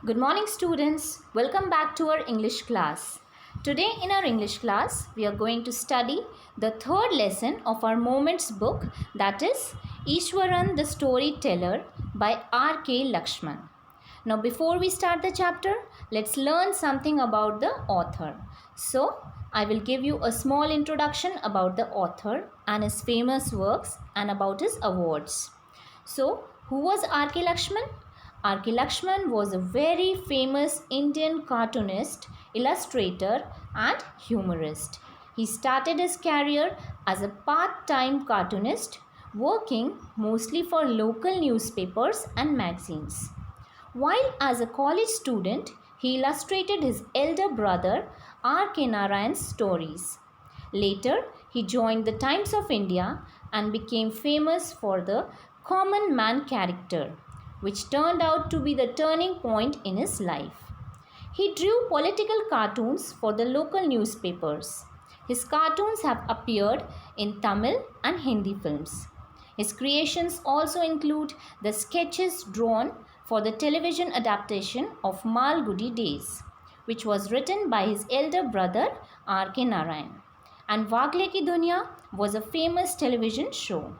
Good morning, students. Welcome back to our English class. Today, in our English class, we are going to study the third lesson of our Moments book, that is Ishwaran the Storyteller by R.K. Lakshman. Now, before we start the chapter, let's learn something about the author. So, I will give you a small introduction about the author and his famous works and about his awards. So, who was R.K. Lakshman? R.K. Lakshman was a very famous Indian cartoonist, illustrator, and humorist. He started his career as a part time cartoonist, working mostly for local newspapers and magazines. While as a college student, he illustrated his elder brother R.K. Narayan's stories. Later, he joined the Times of India and became famous for the common man character, which turned out to be the turning point in his life. He drew political cartoons for the local newspapers. His cartoons have appeared in Tamil and Hindi films. His creations also include the sketches drawn for the television adaptation of Malgudi Days, which was written by his elder brother R.K. Narayan. And Vagle Ki Dunya was a famous television show.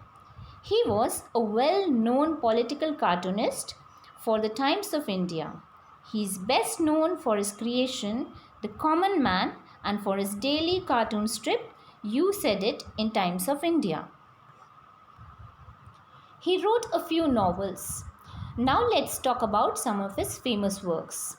He was a well-known political cartoonist for the Times of India. He is best known for his creation, The Common Man, and for his daily cartoon strip, You Said It in Times of India. He wrote a few novels. Now let's talk about some of his famous works.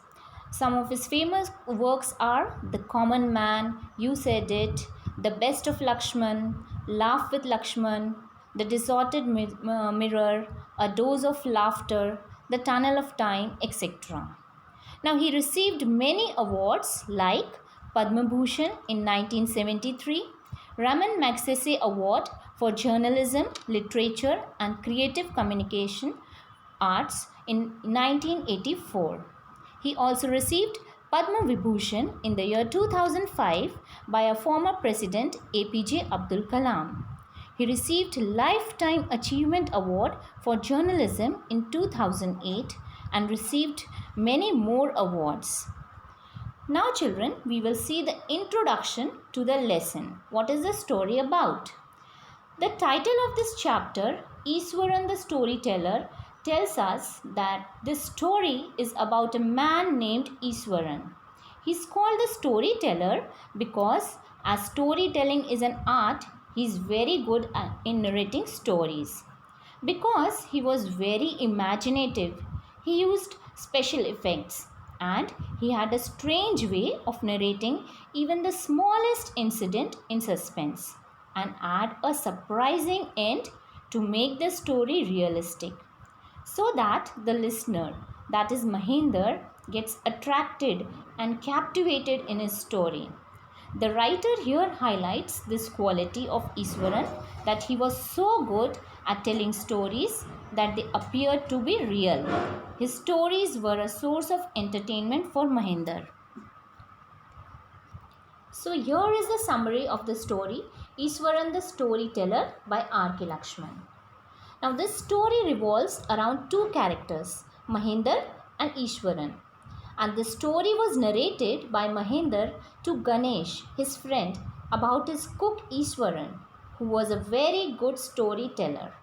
Some of his famous works are The Common Man, You Said It, The Best of Lakshman, Laugh with Lakshman, The Distorted Mirror, A Dose of Laughter, The Tunnel of Time, etc. Now he received many awards like Padma Bhushan in 1973, Raman Magsaysay Award for Journalism, Literature and Creative Communication Arts in 1984. He also received Padma Vibhushan in the year 2005 by a former President APJ Abdul Kalam. He received Lifetime Achievement Award for Journalism in 2008 and received many more awards. Now children, we will see the introduction to the lesson. What is the story about? The title of this chapter, Ishwaran the Storyteller, tells us that this story is about a man named Ishwaran. He is called the storyteller because as storytelling is an art, he is very good in narrating stories. Because he was very imaginative, he used special effects and he had a strange way of narrating even the smallest incident in suspense and add a surprising end to make the story realistic, so that the listener, that is Mahinder, gets attracted and captivated in his story. The writer here highlights this quality of Ishwaran, that he was so good at telling stories that they appeared to be real. His stories were a source of entertainment for Mahinder. So here is the summary of the story, Ishwaran the Storyteller by R.K. Lakshman. Now this story revolves around two characters, Mahinder and Ishwaran. And the story was narrated by Mahinder to Ganesh, his friend, about his cook Ishwaran, who was a very good storyteller.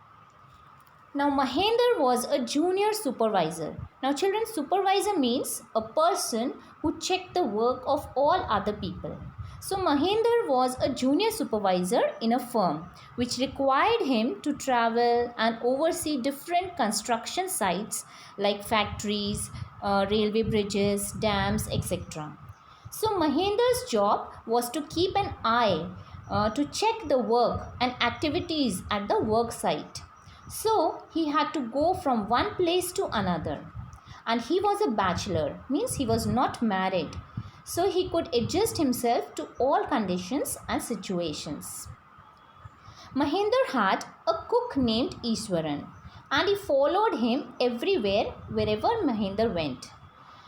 Now Mahinder was a junior supervisor. Now children, supervisor means a person who checked the work of all other people. So Mahinder was a junior supervisor in a firm which required him to travel and oversee different construction sites like factories, railway bridges, dams, etc. So Mahinder's job was to keep an eye to check the work and activities at the work site. So he had to go from one place to another. And he was a bachelor, means he was not married. So he could adjust himself to all conditions and situations. Mahinder had a cook named Ishwaran and he followed him everywhere wherever Mahinder went.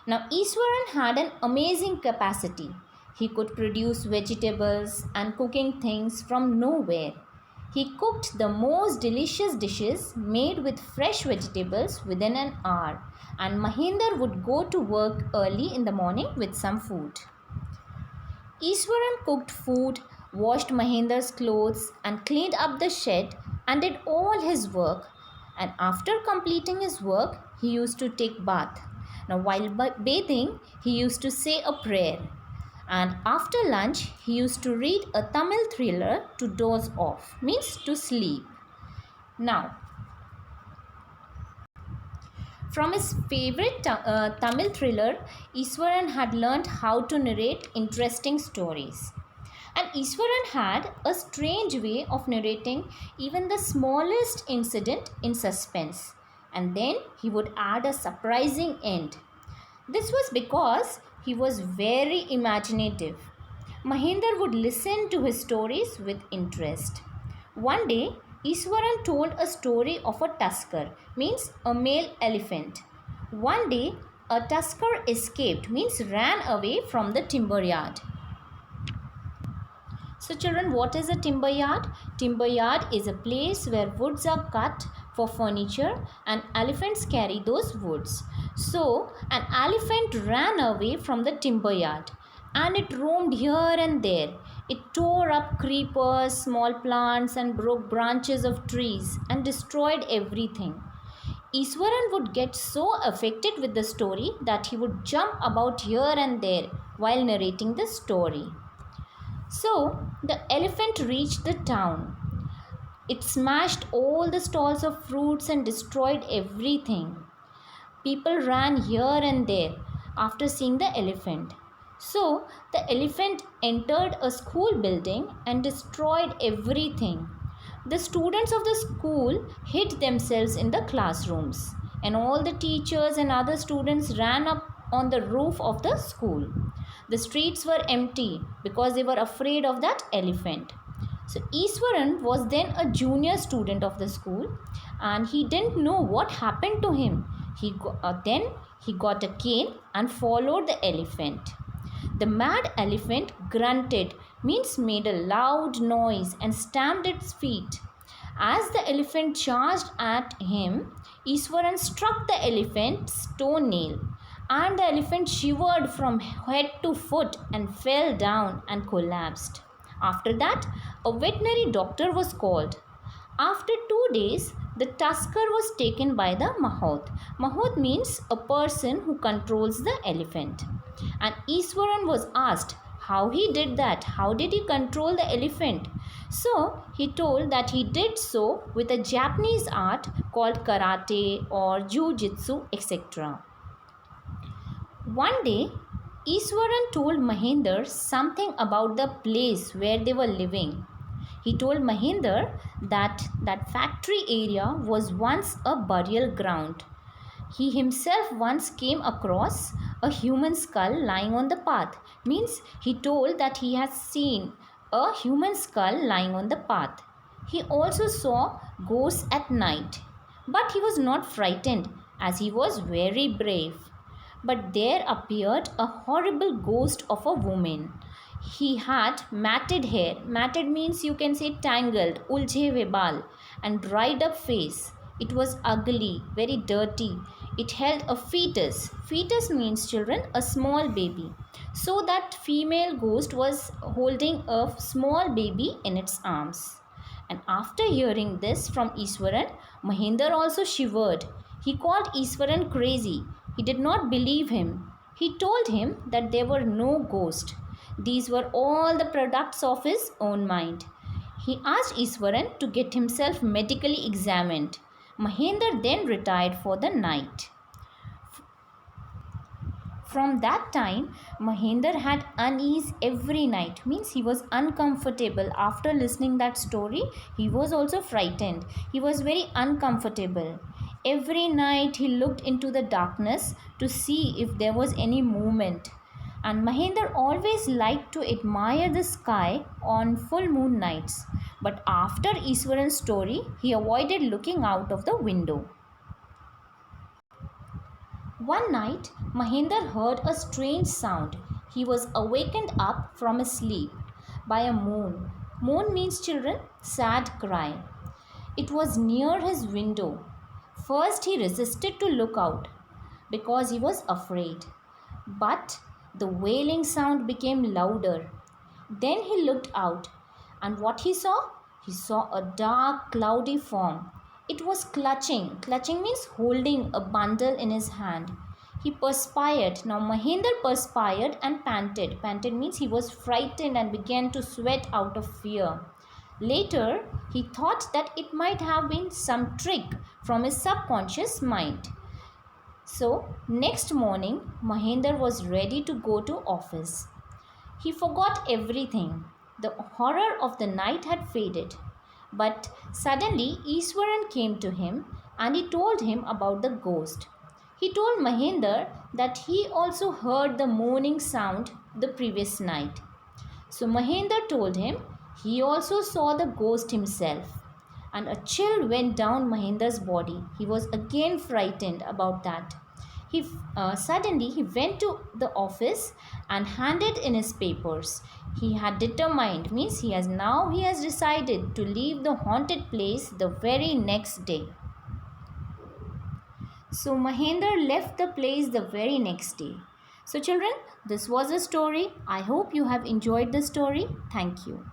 Now Ishwaran had an amazing capacity. He could produce vegetables and cooking things from nowhere. He cooked the most delicious dishes made with fresh vegetables within an hour, and Mahinder would go to work early in the morning with some food. Iswaran cooked food, washed Mahinder's clothes, and cleaned up the shed and did all his work. And after completing his work, he used to take bath. Now, while bathing, he used to say a prayer. And after lunch, he used to read a Tamil thriller to doze off, means to sleep. Now, from his favorite Tamil thriller, Iswaran had learnt how to narrate interesting stories. And Iswaran had a strange way of narrating even the smallest incident in suspense. And then he would add a surprising end. This was because he was very imaginative. Mahinder would listen to his stories with interest. One day, Iswaran told a story of a tusker, means a male elephant. One day, a tusker escaped, means ran away from the timber yard. So children, what is a timber yard? Timber yard is a place where woods are cut for furniture and elephants carry those woods. So an elephant ran away from the timber yard and it roamed here and there. It tore up creepers, small plants and broke branches of trees and destroyed everything. Iswaran would get so affected with the story that he would jump about here and there while narrating the story. So the elephant reached the town. It smashed all the stalls of fruits and destroyed everything. People ran here and there after seeing the elephant. So the elephant entered a school building and destroyed everything. The students of the school hid themselves in the classrooms, and all the teachers and other students ran up on the roof of the school. The streets were empty because they were afraid of that elephant. So Iswaran was then a junior student of the school and he didn't know what happened to him. Then he got a cane and followed the elephant. The mad elephant grunted, means made a loud noise and stamped its feet. As the elephant charged at him, Iswaran struck the elephant's toenail and the elephant shivered from head to foot and fell down and collapsed. After that, a veterinary doctor was called. After 2 days, the tusker was taken by the mahout. Mahout means a person who controls the elephant. And Iswaran was asked how he did that. How did he control the elephant? So he told that he did so with a Japanese art called karate or jiu-jitsu, etc. One day, Iswaran told Mahinder something about the place where they were living. He told Mahinder that factory area was once a burial ground. He himself once came across a human skull lying on the path. Means he told that he has seen a human skull lying on the path. He also saw ghosts at night. But he was not frightened as he was very brave. But there appeared a horrible ghost of a woman. He had matted hair. Matted means you can say tangled, uljhe hue baal, and dried up face. It was ugly, very dirty. It held a fetus. Fetus means children, a small baby. So that female ghost was holding a small baby in its arms. And after hearing this from Iswaran, Mahinder also shivered. He called Iswaran crazy. He did not believe him. He told him that there were no ghosts. These were all the products of his own mind. He asked Iswaran to get himself medically examined. Mahinder then retired for the night. From that time, Mahinder had unease every night. Means he was uncomfortable. After listening that story, he was also frightened. He was very uncomfortable. Every night he looked into the darkness to see if there was any movement. And Mahinder always liked to admire the sky on full moon nights. But after Iswaran's story, he avoided looking out of the window. One night, Mahinder heard a strange sound. He was awakened up from his sleep by a moon. Moon means children, sad cry. It was near his window. First, he resisted to look out because he was afraid. But the wailing sound became louder. Then he looked out, and what he saw? He saw a dark, cloudy form. It was clutching. Clutching means holding a bundle in his hand. He perspired. Now Mahinder perspired and panted. Panted means he was frightened and began to sweat out of fear. Later, he thought that it might have been some trick from his subconscious mind. So, next morning, Mahinder was ready to go to office. He forgot everything. The horror of the night had faded. But suddenly, Iswaran came to him and he told him about the ghost. He told Mahinder that he also heard the moaning sound the previous night. So Mahinder told him he also saw the ghost himself. And a chill went down Mahinder's body. He was again frightened about that. Suddenly he went to the office and handed in his papers. He had determined, means he has decided to leave the haunted place the very next day. So Mahinder left the place the very next day. So children, this was a story. I hope you have enjoyed the story. Thank you.